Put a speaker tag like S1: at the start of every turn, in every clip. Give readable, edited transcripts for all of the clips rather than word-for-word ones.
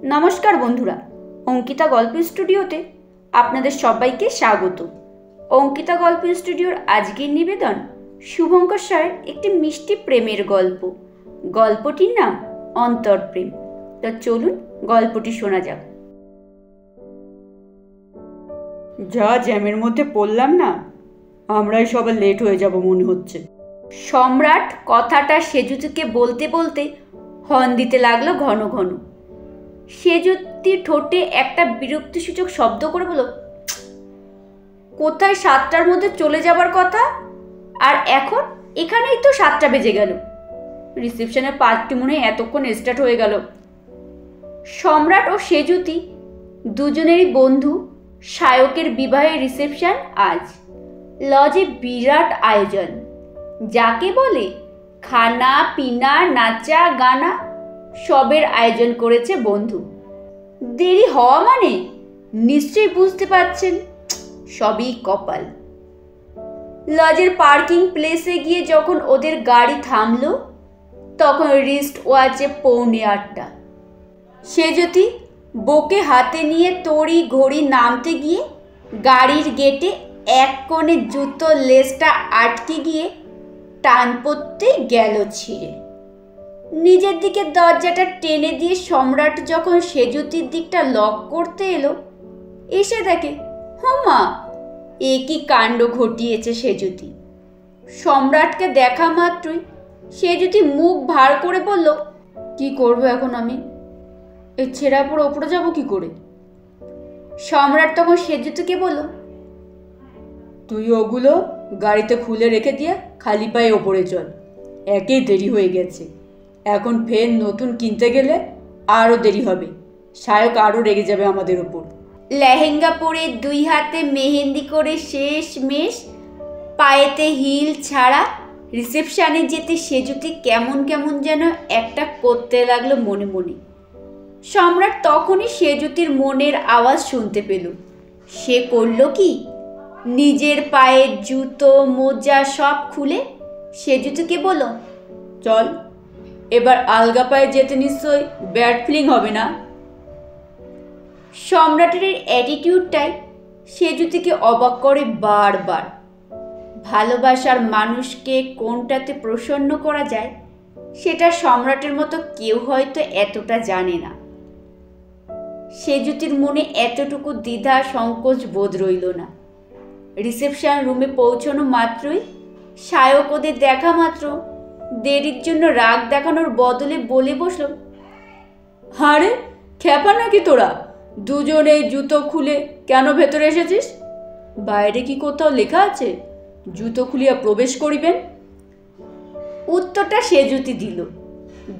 S1: নমস্কার বন্ধুরা, অঙ্কিতা গল্প স্টুডিওতে আপনাদের সবাইকে স্বাগত। অঙ্কিতা গল্প স্টুডিওর আজকের নিবেদন শুভঙ্কর স্যারের একটি মিষ্টি প্রেমের গল্প। গল্পটির নাম অন্তরপ্রেম। তো চলুন গল্পটি শোনা যাক।
S2: যা জ্যামের মধ্যে পড়লাম না, আমরাই সবাই লেট হয়ে যাব মনে হচ্ছে।
S1: সম্রাট কথাটা সেজুতিকে বলতে বলতে হর্ন দিতে লাগলো ঘন ঘন। সেজুতি ঠোঁটে একটা বিরক্তিসূচক শব্দ করে বলল, কোথায় 7টার মধ্যে চলে যাবার কথা, আর এখন এখানেই তো 7টা বেজে গেল। রিসেপশনের পার্টি মনে এতক্ষণ স্টার্ট হয়ে গেল। সম্রাট ও সেজুতি দুজনেরই বন্ধু শায়কের বিবাহের রিসেপশন আজ। লজে বিরাট আয়োজন, যাকে বলে খানা পিনা নাচা গানা সবের আয়োজন করেছে বন্ধু। দেরি হওয়া মানে নিশ্চয়ই বুঝতে পারছেন সবই কপাল। লজের পার্কিং প্লেসে গিয়ে যখন ওদের গাড়ি থামলো, তখন রিস্ট ওয়াচে 7:45। সেজুতি বউকে হাতে নিয়ে তড়ি ঘড়ি নামতে গিয়ে গাড়ির গেটে এক কোণে জুতোর লেসটা আটকে গিয়ে টান পড়তে গেল ছিঁড়ে। নিজের দিকে দরজাটা টেনে দিয়ে সম্রাট যখন সেজুতির দিকটা লক করতে এলো, এসে দেখে হোমা, এ কি কাণ্ড ঘটিয়েছে সেজুতি। সম্রাটকে দেখা মাত্রই সেজুতি মুখ ভার করে বলল, কি করবো এখন আমি? এই ছেঁড়া পরে ওপরে যাবো কি করে? সম্রাট তখন সেজুতিকে বলল,
S2: তুই ওগুলো গাড়িতে খুলে রেখে দিয়ে খালি পায়ে ওপরে চল, একেই দেরি হয়ে গেছে। এখন ফের নতুন কিনতে গেলে আরও দেরি হবে, শায়ক আরও রেগে যাবে আমাদের ওপর।
S1: লেহেঙ্গা পরে 2 হাতে মেহেন্দি করে শেষ মেশ পায়েতে হিল ছাড়া রিসেপশানে যেতে সেজুতি কেমন কেমন যেন একটা করতে লাগলো মনে মনে। সম্রাট তখনই সেজুতির মনের আওয়াজ শুনতে পেল। সে করল কি, নিজের পায়ের জুতো মোজা সব খুলে সেজুতিকে বলল,
S2: চল, এবার আলগা পায়ে যেতে নিশ্চয়ই ব্যাড ফিলিং হবে না।
S1: সম্রাটের অ্যাটিটিউডটাই সেজুতিকে অবাক করে বারবার। ভালোবাসার মানুষকে কোনটাতে প্রসন্ন করা যায় সেটা সম্রাটের মতো কেউ হয়তো এতটা জানে না। সেজুতির মনে এতটুকু দ্বিধা সংকোচ বোধ রইল না। রিসেপশন রুমে পৌঁছানো মাত্রই শায়ক ওদের দেখা মাত্র দেরির জন্য রাগ দেখানোর বদলে বলে বসল,
S2: হারে খ্যাপা নাকি তোরা দুজন এই জুতো খুলে কেন ভেতরে এসেছিস? বাইরে কি কোথাও লেখা আছে জুতো খুলিয়া প্রবেশ করিবেন?
S1: উত্তরটা সেজুতি দিল।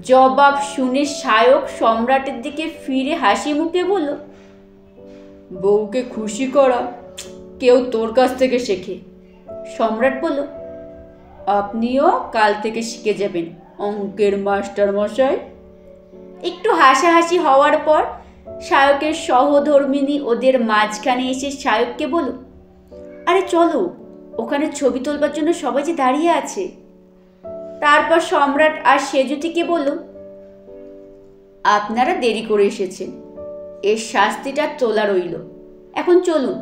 S1: জবাব শুনে শায়ক সম্রাটের দিকে ফিরে হাসি মুখে বলল,
S2: বউকে খুশি করা কেউ তোর কাছ থেকে শেখে।
S1: সম্রাট বলল,
S2: আপনিও কাল থেকে শিখে যাবেন অঙ্কের মাস্টার মশাই।
S1: একটু হাসাহাসি হওয়ার পর শায়কের সহধর্মিনী ওদের মাঝখানে এসে শায়ককে বলল, আরে চলো, ওখানে ছবি তোলবার জন্য সবাই যে দাঁড়িয়ে আছে। তারপর সম্রাট আর সেজুতিকে বলল, আপনারা দেরি করে এসেছেন, এর শাস্তিটা তোলা রইল। এখন চলুন,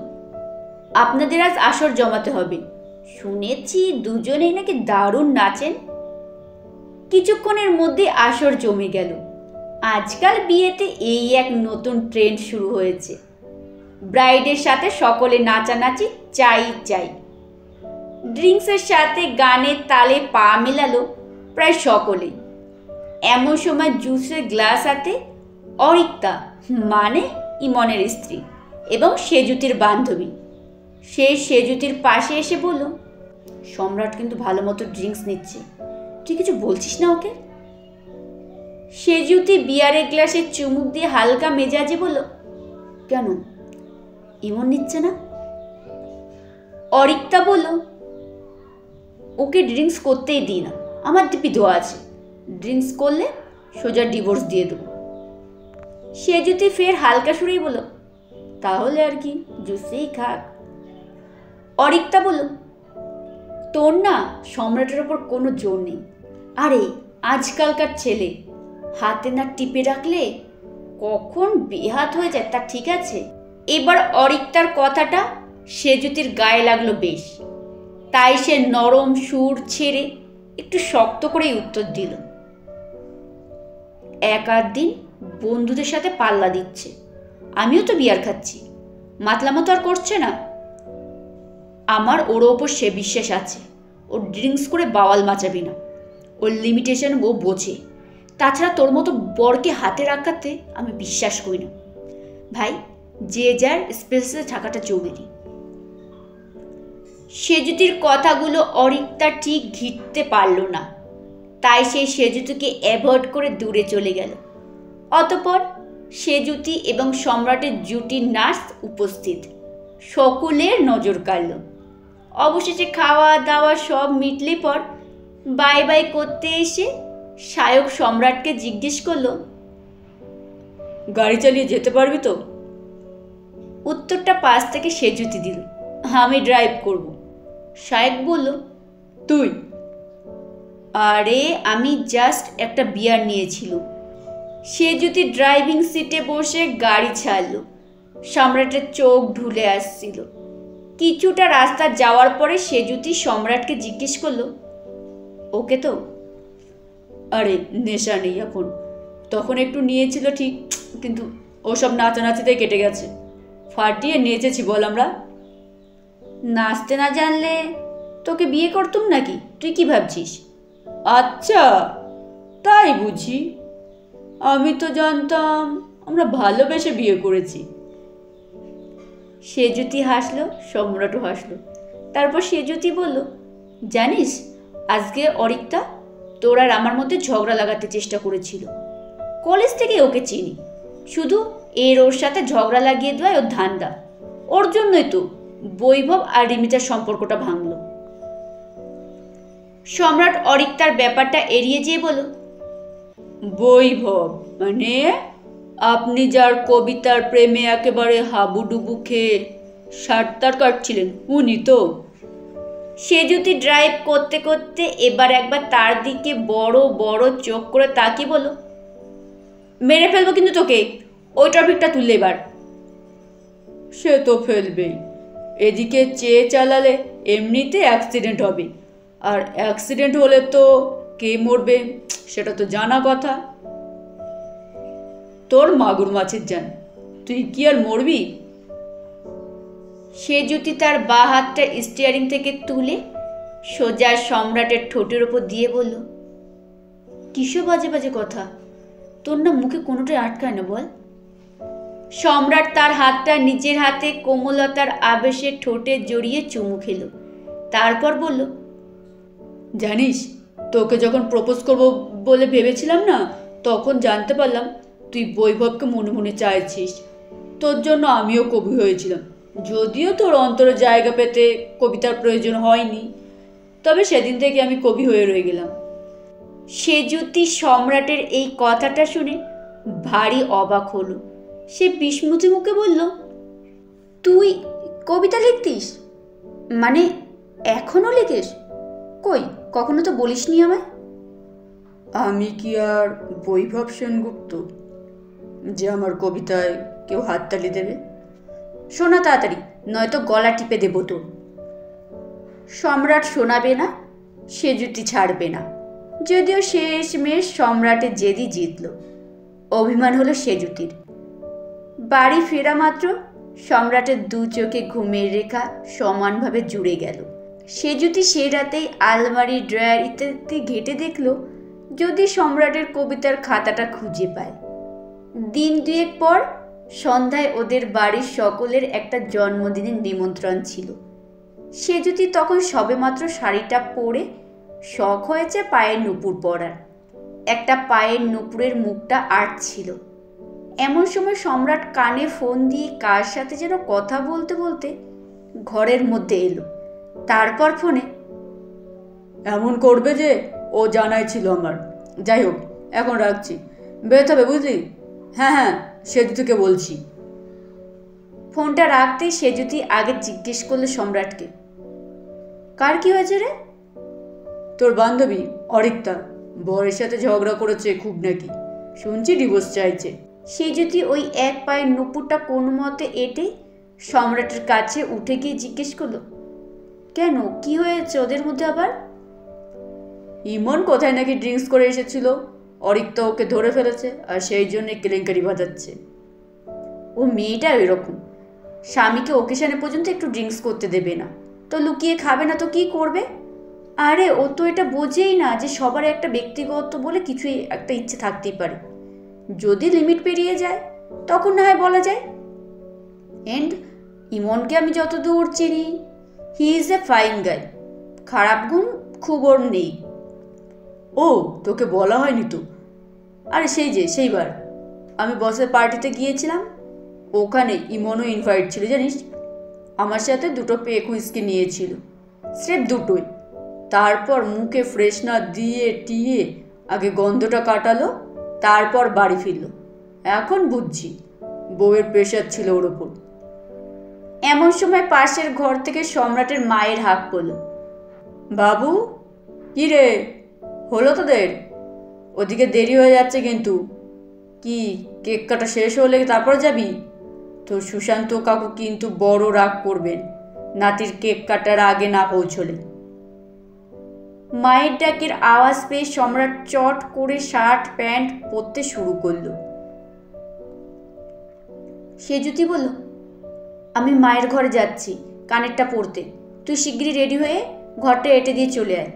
S1: আপনাদের আজ আসর জমাতে হবে। শুনেছি দুজনেই নাকি দারুণ নাচেন। কিছুক্ষণের মধ্যে আসর জমে গেল। আজকাল বিয়েতে এই এক নতুন ট্রেন্ড শুরু হয়েছে, ব্রাইডের সাথে সকলে নাচানাচি চাই চাই। ড্রিঙ্কসের সাথে গানের তালে পা মেলালো প্রায় সকলেই। এমন সময় জুসের গ্লাস হাতে অরিক্তা, মানে ইমনের স্ত্রী এবং সেজুতির বান্ধবী, সে সেজুতির পাশে এসে বলল, সম্রাট কিন্তু ভালো মতো ড্রিঙ্কস নিচ্ছে, তুই কিছু বলছিস না ওকে? সেজুতি বিয়ারের গ্লাসে চুমুক দিয়ে হালকা মেজাজে বলল, কেন, ইমন নিচ্ছে না? অরিক্তা বলল, ওকে ড্রিঙ্কস করতেই দিই না, আমার দিব্যি ধোয়া আছে, ড্রিঙ্কস করলে সোজা ডিভোর্স দিয়ে দেবো। সেজুতি ফের হালকা সুরেই বলল, তাহলে আর কি, জুসেই খাক। অরিক্তা বলল, তোর না সম্রাটের ওপর কোনো জোর নেই। আরে আজকালকার ছেলে হাতে না টিপে রাখলে কখন বেহাত হয়ে যায় তা ঠিক আছে। এবার অরিত্রার কথাটা সেজুতির গায়ে লাগলো বেশ, তাই সে নরম সুর ছেড়ে একটু শক্ত করেই উত্তর দিল। এক আধ দিন বন্ধুদের সাথে পাল্লা দিচ্ছে, আমিও তো বিয়ার খাচ্ছি, মাতলামো তো আর করছে না। আমার ওর ওপর সে বিশ্বাস আছে, ও ড্রিঙ্কস করে বাওয়াল মাচাবি না, ওর লিমিটেশন ও বোঝে। তাছাড়া তোর মতো বরকে হাতে রাখাতে আমি বিশ্বাস করি না। ভাই, যে যার স্পেসে থাকাটা জরুরি। সেজুতির কথাগুলো অরিত্রা ঠিক ঘিরতে পারল না, তাই সে সেজুতিকে অ্যাভয়েড করে দূরে চলে গেল। অতঃপর সেজুতি এবং সম্রাটের জুটির নার্স উপস্থিত, সকলের নজর কাড়ল। অবশেষে খাওয়া দাওয়া সব মিটলে পর বাই বাই করতে এসে শায়ক সম্রাটকে জিজ্ঞেস করলো,
S2: গাড়ি চালিয়ে যেতে পারবি তো?
S1: উত্তরটা পাশ থেকে সেজুতি দিল, আমি ড্রাইভ করব। শায়ক বলল,
S2: তুই?
S1: আরে আমি জাস্ট একটা বিয়ার নিয়েছিল। সেজুতি ড্রাইভিং সিটে বসে গাড়ি ছাড়ল। সম্রাটের চোখ ঢুলে আসছিল। কিছুটা রাস্তা যাওয়ার পরে সেজুতি সম্রাটকে জিজ্ঞেস করলো, ওকে তো?
S2: আরে নেশা নেই এখন, তখন একটু নিয়েছিল ঠিক, কিন্তু ওসব নাচানাচিতে কেটে গেছে। ফাটিয়ে নেচেছি বল আমরা।
S1: নাচতে না জানলে তোকে বিয়ে করতুম নাকি? তুই কি ভাবছিস?
S2: আচ্ছা, তাই বুঝি। আমি তো জানতাম আমরা ভালোবেসে বিয়ে করেছি।
S1: সেজুতি হাসলো, সম্রাটও হাসলো। তারপর সেজুতি বলল, জানিস আজকে অরিত্রা তোর আর আমার মধ্যে ঝগড়া লাগাতে চেষ্টা করেছিল। কলেজ থেকে ওকে চিনি, শুধু ওর সাথে ঝগড়া লাগিয়ে দেওয়ায় ওর ধান্দা। ওর জন্যই তো বৈভব আর রিমিতার সম্পর্কটা ভাঙল। সম্রাট অরিত্রার ব্যাপারটা এড়িয়ে যেয়ে বলল,
S2: বৈভব মানে আপনি যার কবিতার প্রেমে একেবারে হাবুডুবু খেয়ে সারতার কাটছিলেন, উনি তো?
S1: সেজুতি ড্রাইভ করতে করতে এবার একবার তার দিকে বড় বড় চোখ করে তাকিয়ে বলল, মেরে ফেলবো কিন্তু তোকে, ওই টপিকটা তুললে এবার।
S2: সে তো ফেলবেই, এদিকে চেয়ে চালালে এমনিতে অ্যাক্সিডেন্ট হবে, আর অ্যাক্সিডেন্ট হলে তো কে মরবে সেটা তো জানা কথা। তোর মাগুর মাছের জান, তুই কি আর মরবি?
S1: সেজুতি তার বা হাতটা স্টিয়ারিং থেকে তুলে সোজা সম্রাটের ঠোঁটের ওপর দিয়ে বলল, কিসব বাজে বাজে কথা, তোর না মুখে কোনোটাই আটকায় না বল। সম্রাট তার হাতটা নিজের হাতে কোমলতার আবেশে ঠোঁটে জড়িয়ে চুমু খেল। তারপর বলল,
S2: জানিস, তোকে যখন প্রপোজ করব বলে ভেবেছিলাম না, তখন জানতে পারলাম তুই বৈভবকে মনে মনে চাইছিস। তোর জন্য আমিও কবি হয়েছিলাম, যদিও তোর অন্তরে জায়গা পেতে কবিতার প্রয়োজন হয়নি, তবে সেদিন থেকে আমি কবি হয়ে রয়ে গেলাম।
S1: সেজুতি সম্রাটের এই কথাটা শুনে ভারী অবাক হলো। সে বিস্মৃতি মুখে বলল, তুই কবিতা লিখতিস? মানে এখনো লিখিস? কই, কখনো তো বলিসনি আমায়।
S2: আমি কি আর বৈভব সেনগুপ্ত যে আমার কবিতায় কেউ হাততালি দেবে?
S1: শোনা তাড়াতাড়ি, নয়তো গলা টিপে দেব তোর। সম্রাট শোনাবে না, সেজুতি ছাড়বে না। যদিও শেষমেশ সম্রাটের জেদি জিতল। অভিমান হলো সেজুতির। বাড়ি ফেরা মাত্র সম্রাটের দু চোখে ঘুমের রেখা সমানভাবে জুড়ে গেল। সেজুতি সে রাতেই আলমারি, ড্রয়ার ইত্যাদি ঘেঁটে দেখল যদি সম্রাটের কবিতার খাতাটা খুঁজে পায়। দিন দুয়েক পর সন্ধ্যায় ওদের বাড়ির সকলের একটা জন্মদিনের নিমন্ত্রণ ছিল। সেজুতি তখন সবেমাত্র শাড়িটা পরে শখ হয়েছে পায়ের নুপুর পরার। একটা পায়ের নুপুরের মুখটা আটছিল। এমন সময় সম্রাট কানে ফোন দিয়ে কার সাথে যেন কথা বলতে বলতে ঘরের মধ্যে এলো। তারপর ফোনে,
S2: এমন করবে যে ও জানাই ছিল আমার। যাই হোক, এখন রাখছি, বেরোতে হবে বুঝলি? হ্যাঁ হ্যাঁ, সেজুতিকে বলছি।
S1: ফোনটা রাখতেই সেজুতি আগে জিজ্ঞেস করলো সম্রাটকে, কার কি হয়েছে রে?
S2: তোর বান্ধবী অরিত্রা বরের সাথে ঝগড়া করেছে খুব নাকি, শুনছি ডিভোর্স চাইছে।
S1: সে যদি ওই এক পায়ের নুপুরটা কোনো মতে এঁটে সম্রাটের কাছে উঠে গিয়ে জিজ্ঞেস করলো, কেন, কি হয়েছে ওদের মধ্যে আবার?
S2: ইমন কোথায় নাকি ড্রিঙ্কস করে এসেছিল, অরিক তো ওকে ধরে ফেলেছে আর সেই জন্য কেলেঙ্কারি বাজাচ্ছে।
S1: ও মেয়েটা এরকম, স্বামীকে ওকেশনে পর্যন্ত একটু ড্রিঙ্কস করতে দেবে না, তো লুকিয়ে খাবে না তো কি করবে? আরে ও তো এটা বোঝেই না যে সবার একটা ব্যক্তিগত বলে কিছুই একটা ইচ্ছে থাকতেই পারে, যদি লিমিট পেরিয়ে যায় তখন না হয় বলা যায়। এন্ড ইমনকে আমি যতদূর চিনি, হি ইজ এ ফাইন গাই, খারাপ গুণ খুব ওর নেই।
S2: ও, তোকে বলা হয়নি তো? আরে সেইবার আমি বসের পার্টিতে গিয়েছিলাম, ওখানে ইমনও ইনভাইট ছিল জানিস। আমার সাথে 2টো পেক হুইস্কি নিয়েছিল, স্রেফ 2টোই। তারপর মুখে ফ্রেশনার দিয়ে টিয়ে আগে গন্ধটা কাটালো, তারপর বাড়ি ফিরল। এখন বুঝছি বউয়ের প্রেশার ছিল ওর ওপর।
S1: এমন সময় পাশের ঘর থেকে সম্রাটের মায়ের হাঁক পড়ল,
S2: বাবু, কি রে, হলো তোদের? ওদিকে দেরি হয়ে যাচ্ছে কিন্তু। কি, কেক কাটা শেষ হলে তারপর যাবি? তো সুশান্ত কাকু কিন্তু বড় রাগ করবেন নাতির কেক কাটার আগে না পৌঁছলে।
S1: মায়ের ডাকের আওয়াজ পেয়ে সম্রাট চট করে শার্ট প্যান্ট পরতে শুরু করলো। সেজুতি বলল, আমি মায়ের ঘরে যাচ্ছি কানেরটা পরতে, তুই শিগগিরই রেডি হয়ে ঘরটা এঁটে দিয়ে চলে আয়।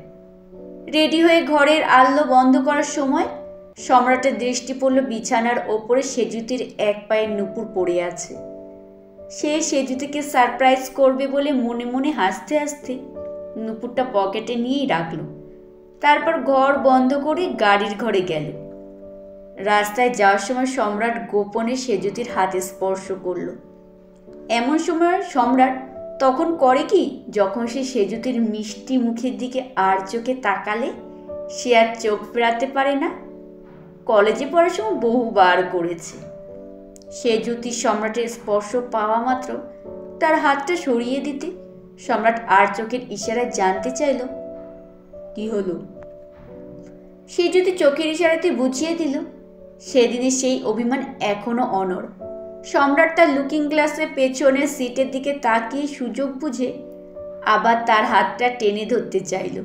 S1: রেডি হয়ে ঘরের আলো বন্ধ করার সময় সম্রাটের দৃষ্টি পড়ল বিছানার ওপরে সেজুতির এক পায়ের নুপুর পড়ে আছে। সে সেজুতিকে সারপ্রাইজ করবে বলে মনে মনে হাসতে হাসতে নুপুরটা পকেটে নিয়েই রাখল। তারপর ঘর বন্ধ করে গাড়ির ঘরে গেল। রাস্তায় যাওয়ার সময় সম্রাট গোপনে সেজুতির হাতে স্পর্শ করল। এমন সময় সম্রাট তখন করে কি, যখন সে সেজুতির মিষ্টি মুখের দিকে আর চোখে তাকালে সে আর চোখ ফেরাতে পারে না। কলেজে পড়ার সময় বহুবার করেছে। সেজুতি সম্রাটের স্পর্শ পাওয়া মাত্র তার হাতটা সরিয়ে দিতে সম্রাট আর চোখের ইশারায় জানতে চাইল,
S2: কি হলো?
S1: সেজুতি চোখের ইশারাতে বুঝিয়ে দিল সেদিনের সেই অভিমান এখনো অনড়। সম্রাট তার লুকিং গ্লাসে পেছনের সিটের দিকে তাকিয়ে সুযোগ বুঝে আবার তার হাতটা টেনে ধরতে চাইল।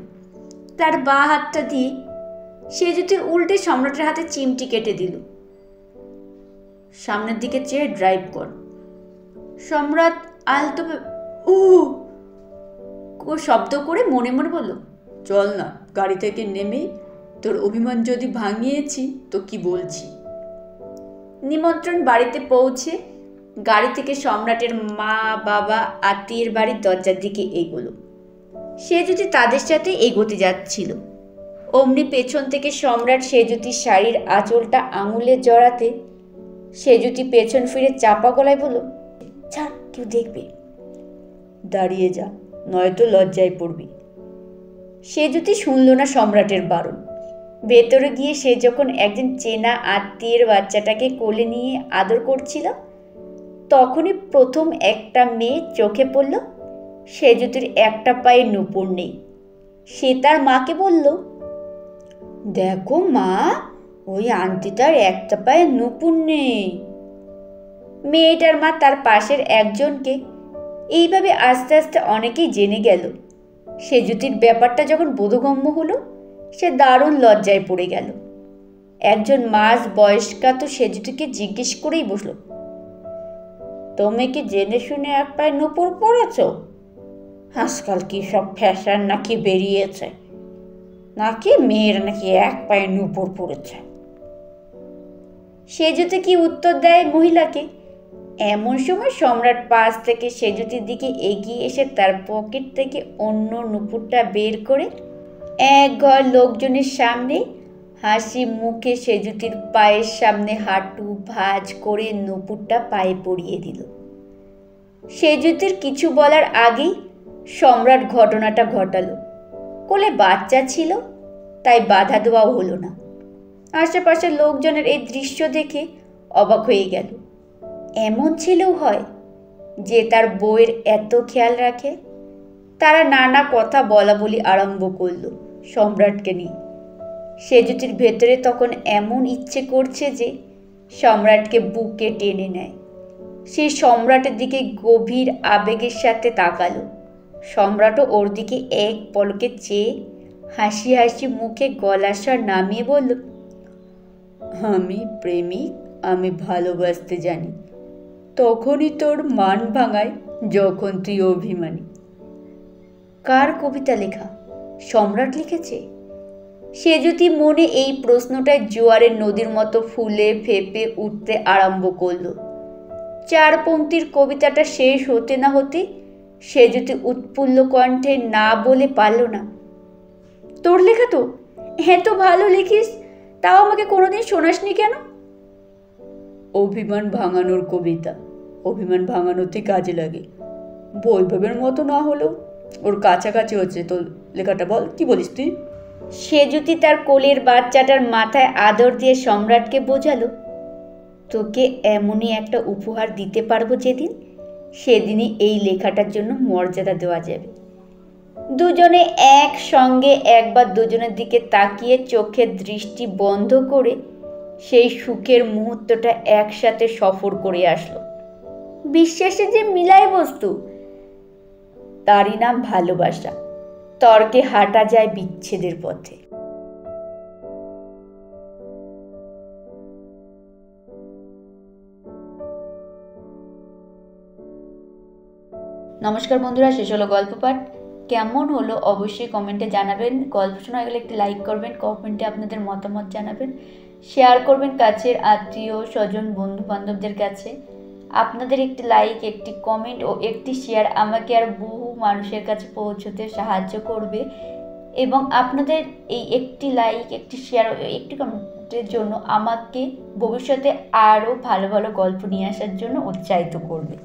S1: তার বাঁ হাতটা দিয়ে সেজুতির উল্টে সম্রাটের হাতে চিমটি কেটে দিল। সামনের দিকে চেয়ে ড্রাইভ কর। সম্রাট আলতো ও শব্দ করে মনে মনে বলল,
S2: চল না, গাড়ি থেকে নেমে তোর অভিমান যদি ভাঙিয়েছি তো কি বলছি।
S1: নিমন্ত্রণ বাড়িতে পৌঁছে গাড়ি থেকে সম্রাটের মা বাবা আত্মীয়ের বাড়ির দরজার দিকে এগোলো। সেজুতি তাদের সাথে এগোতে যাচ্ছিল। অমনি পেছন থেকে সম্রাট সেজুতির শাড়ির আঁচলটা আঙুলে জড়াতে সেজুতি পেছন ফিরে চাপা গলায় বলল, ছাড়, কেউ দেখবে।
S2: দাঁড়িয়ে যা, নয়তো লজ্জায় পড়বি।
S1: সেজুতি শুনল না সম্রাটের বারণ। ভেতরে গিয়ে সে যখন একজন চেনা আত্মীয়ের বাচ্চাটাকে কোলে নিয়ে আদর করছিল, তখনই প্রথম একটা মেয়ে চোখে পড়ল। সেজুতির একটা পায়ে নুপুর নেই। সে তার মাকে বলল, দেখো মা, ওই আন্টিটার একটা পায়ে নুপুর নেই। মেয়েটার মা তার পাশের একজনকে এইভাবে আস্তে আস্তে অনেকেই জেনে গেল। সেজুতির ব্যাপারটা যখন বোধগম্য হলো, সে দারুণ লজ্জায় পড়ে গেল। একজন মাঝ বয়স্কা তো সেজুতিকে জিজ্ঞেস করেই বসল, তুমি কি জেনে শুনে এক পায়ে নুপুর পরেছ? আজকাল কি সব ফ্যাশন নাকি বেরিয়েছে, নাকি মেয়েরা নাকি এক পায়ে নুপুর পরেছে? সেজুতি কি উত্তর দেয় মহিলাকে? এমন সময় সম্রাট পাশ থেকে সেজুতির দিকে এগিয়ে এসে তার পকেট থেকে অন্য নুপুরটা বের করে এক ঘর লোকজনের সামনে হাসি মুখে সেজুতির পায়ের সামনে হাঁটু ভাঁজ করে নুপুরটা পায়ে পরিয়ে দিল। সেজুতির কিছু বলার আগেই সম্রাট ঘটনাটা ঘটালো। কোলে বাচ্চা ছিল, তাই বাধা দেওয়াও হলো না। আশেপাশের লোকজনের এই দৃশ্য দেখে অবাক হয়ে গেল। এমন ছেলেও হয় যে তার বউয়ের এত খেয়াল রাখে? তারা নানা কথা বলা বলি আরম্ভ করলো সম্রাটকে নিয়ে। সেজুতির ভেতরে তখন এমন ইচ্ছে করছে যে সম্রাটকে বুকে টেনে নেয়। সে সম্রাটের দিকে গভীর আবেগের সাথে তাকালো। সম্রাটও ওর দিকে এক পলকে চেয়ে হাসি হাসি মুখে গলার স্বর নামিয়ে বলল,
S2: আমি প্রেমিক, আমি ভালোবাসতে জানি। তখনই তোর মান ভাঙায় যখন তুই অভিমানী।
S1: কার কবিতা লেখা? সম্রাট লিখেছে? সে যদি মনে এই প্রশ্নটায় জোয়ারের নদীর মতো ফুলে ফেঁপে উঠতে আরম্ভ করলো। 4 পংক্তির কবিতাটা শেষ হতে না হতে সে যদি উৎফুল্ল কণ্ঠে না বলে পারল না, তোর লেখা তো, এত ভালো লিখিস, তাও আমাকে কোনোদিন শোনাসনি কেন?
S2: অভিমান ভাঙানোর কবিতা, অভিমান ভাঙানোতে কাজে লাগে। বৈভবের মতো না হলেও ওর কাছাকাছি হচ্ছে তোর লেখাটা। বল, কি বলিস তুই?
S1: সে যদি তার কোলের বাচ্চাটার মাথায় আদর দিয়ে সম্রাটকে বোঝালো, তোকে এমনই একটা উপহার দিতে পারবো যেদিন, সেদিনই এই লেখাটার জন্য মর্যাদা দেওয়া যাবে। দুজনে একসঙ্গে একবার দুজনের দিকে তাকিয়ে চোখের দৃষ্টি বন্ধ করে সেই সুখের মুহূর্তটা একসাথে সফর করে আসলো। বিশ্বাসে যে মিলাই বস্তু, তারই নাম ভালোবাসা। তর্কে হাঁটা যায় বিচ্ছেদের পথে। নমস্কার বন্ধুরা, শেষ হলো গল্প পাঠ। কেমন হলো অবশ্যই কমেন্টে জানাবেন। গল্প শোনা গেলে একটি লাইক করবেন, কমেন্টে আপনাদের মতামত জানাবেন, শেয়ার করবেন কাছের আত্মীয় স্বজন বন্ধু বান্ধবদের কাছে। আপনাদের একটি লাইক, একটি কমেন্ট ও একটি শেয়ার আমাকে আর বহু মানুষের কাছে পৌঁছতে সাহায্য করবে, এবং আপনাদের এই একটি লাইক, একটি শেয়ার ও একটি কমেন্টের জন্য আমাকে ভবিষ্যতে আরও ভালো ভালো গল্প নিয়ে আসার জন্য উৎসাহিত করবে।